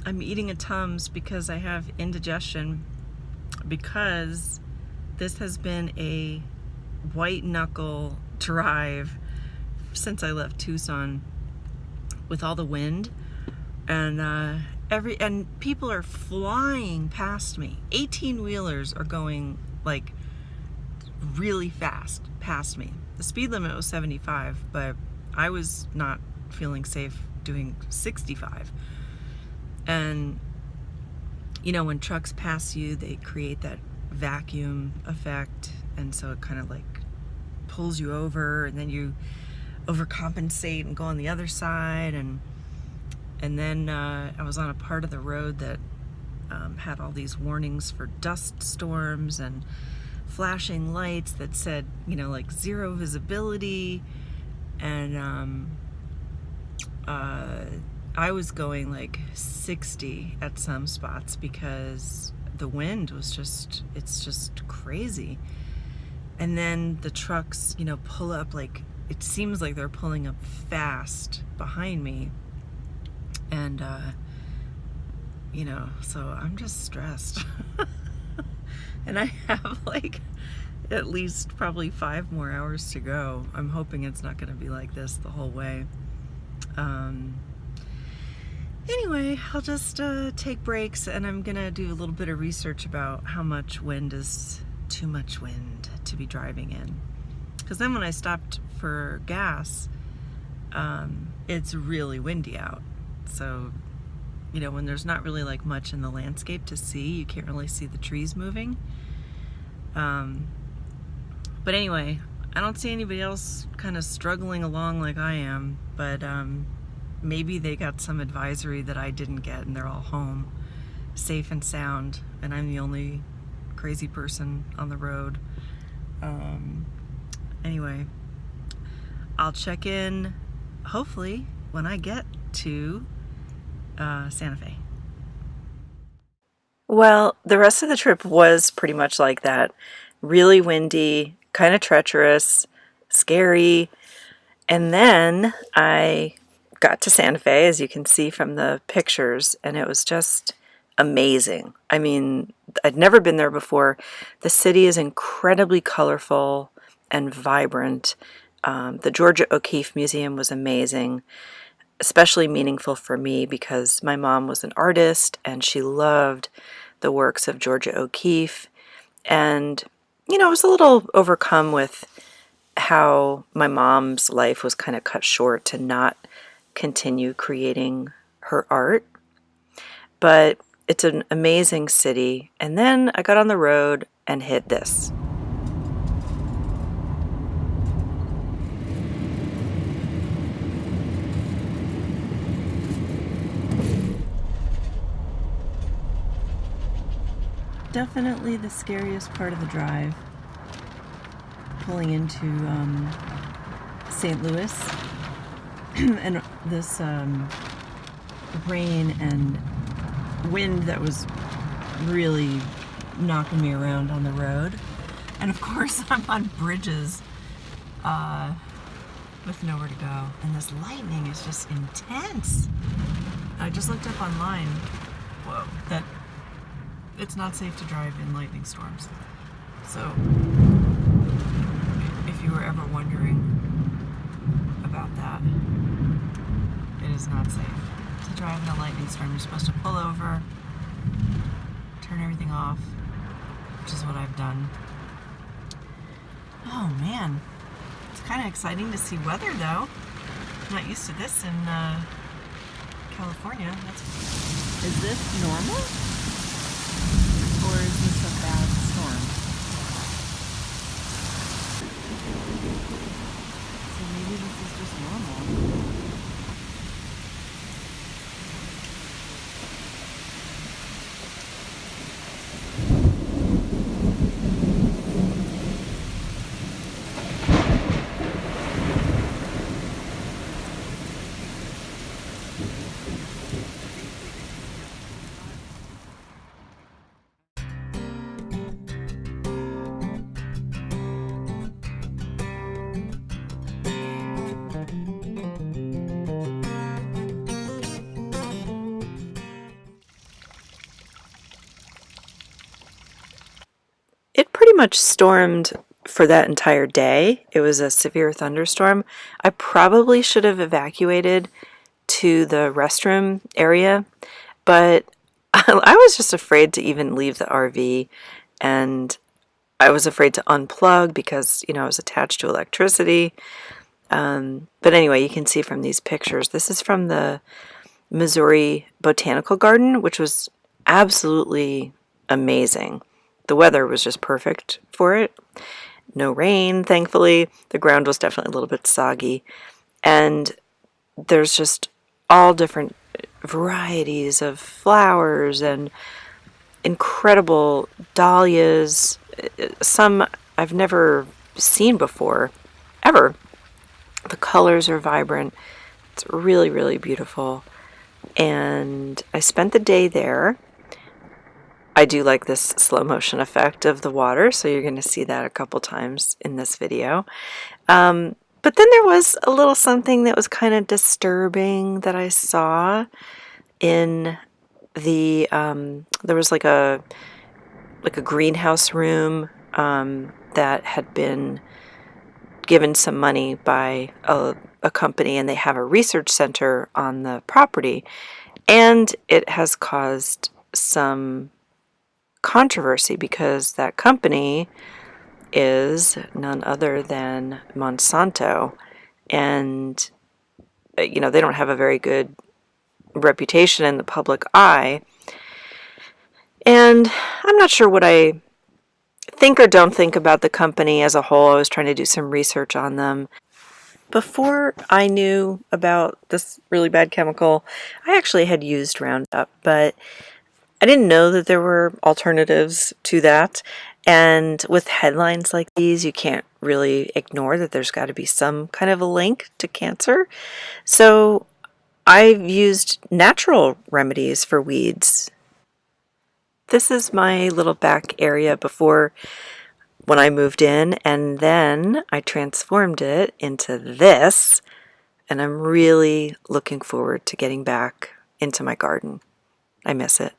I'm eating a Tums because I have indigestion, because this has been a white knuckle drive since I left Tucson with all the wind, and and people are flying past me. 18-wheelers are going like really fast past me. The speed limit was 75, but I was not feeling safe doing 65. And you know, when trucks pass you, they create that vacuum effect, and so it kind of like pulls you over, and then you overcompensate and go on the other side. And then I was on a part of the road that had all these warnings for dust storms and flashing lights that said, you know, like 0 visibility. And I was going like 60 at some spots because the wind was it's just crazy. And then the trucks, you know, pull up, like it seems like they're pulling up fast behind me. And, you know, so I'm just stressed. And I have like at least probably 5 more hours to go. I'm hoping it's not going to be like this the whole way. Anyway, I'll just take breaks, and I'm gonna do a little bit of research about how much wind is too much wind to be driving in. Because then when I stopped for gas, it's really windy out. So, you know, when there's not really like much in the landscape to see, you can't really see the trees moving. But anyway, I don't see anybody else kind of struggling along like I am, but maybe they got some advisory that I didn't get, and they're all home safe and sound, and I'm the only crazy person on the road. Anyway, I'll check in hopefully when I get to Santa Fe. Well, the rest of the trip was pretty much like that. Really windy, kind of treacherous, scary. And then I got to Santa Fe, as you can see from the pictures, and it was just amazing. I mean, I'd never been there before. The city is incredibly colorful and vibrant. The Georgia O'Keeffe Museum was amazing, especially meaningful for me because my mom was an artist and she loved the works of Georgia O'Keeffe. And, you know, I was a little overcome with how my mom's life was kind of cut short to not continue creating her art. But it's an amazing city. And then I got on the road and hit this. Definitely the scariest part of the drive, pulling into St. Louis, and this rain and wind that was really knocking me around on the road. And of course I'm on bridges with nowhere to go, and this lightning is just intense. I just looked up online that it's not safe to drive in lightning storms. So if you were ever wondering about that, it is not safe to drive in a lightning storm. You're supposed to pull over, turn everything off, which is what I've done. Oh man, it's kind of exciting to see weather though. I'm not used to this in California. Is this normal? Or is this a bad storm? So maybe this is just normal. much stormed for that entire day. It was a severe thunderstorm. I probably should have evacuated to the restroom area, but I was just afraid to even leave the RV, and I was afraid to unplug because, you know, I was attached to electricity. But anyway, you can see from these pictures, this is from the Missouri Botanical Garden, which was absolutely amazing. The weather was just perfect for it. No rain, thankfully. The ground was definitely a little bit soggy. And there's just all different varieties of flowers and incredible dahlias, some I've never seen before, ever. The colors are vibrant. It's really, really beautiful. And I spent the day there. I do like this slow motion effect of the water, so you're going to see that a couple times in this video. But then there was a little something that was kind of disturbing that I saw in the, there was like a greenhouse room that had been given some money by a company, and they have a research center on the property, and it has caused some controversy because that company is none other than Monsanto, and you know, they don't have a very good reputation in the public eye, and I'm not sure what I think or don't think about the company as a whole. I was trying to do some research on them. Before I knew about this really bad chemical, I actually had used Roundup, but I didn't know that there were alternatives to that. And with headlines like these, you can't really ignore that there's got to be some kind of a link to cancer. So I've used natural remedies for weeds. This is my little back area before when I moved in, and then I transformed it into this, and I'm really looking forward to getting back into my garden. I miss it.